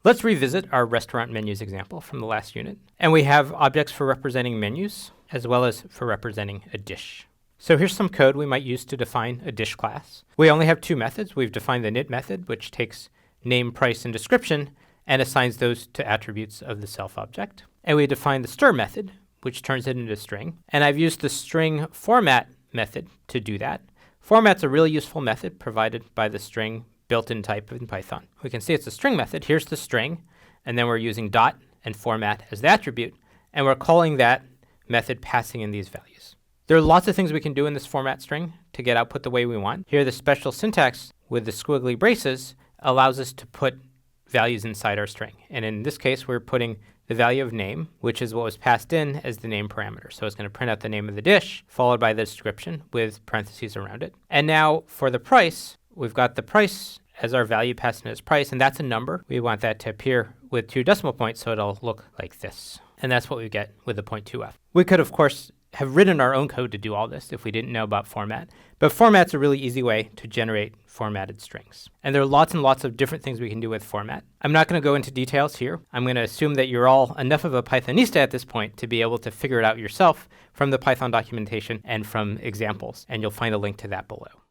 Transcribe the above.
Let's revisit our restaurant menus example from the last unit. And we have objects for representing menus, as well as for representing a dish. So here's some code we might use to define a dish class. We only have two methods. We've defined the init method, which takes name, price, and description, and assigns those to attributes of the self object. And we define the stir method, which turns it into a string. And I've used the string format method to do that. Format's a really useful method provided by the string built-in type in Python. We can see it's a string method. Here's the string, and then we're using dot and format as the attribute, and we're calling that method passing in these values. There are lots of things we can do in this format string to get output the way we want. Here, the special syntax with the squiggly braces allows us to put values inside our string. And in this case, we're putting the value of name, which is what was passed in as the name parameter. So it's going to print out the name of the dish, followed by the description with parentheses around it. And now for the price, we've got the price as our value passed in as price, and that's a number. We want that to appear with 2 decimal points, so it'll look like this. And that's what we get with the 0.2f. We could, of course, have written our own code to do all this if we didn't know about format. But format's a really easy way to generate formatted strings. And there are lots and lots of different things we can do with format. I'm not going to go into details here. I'm going to assume that you're all enough of a Pythonista at this point to be able to figure it out yourself from the Python documentation and from examples. And you'll find a link to that below.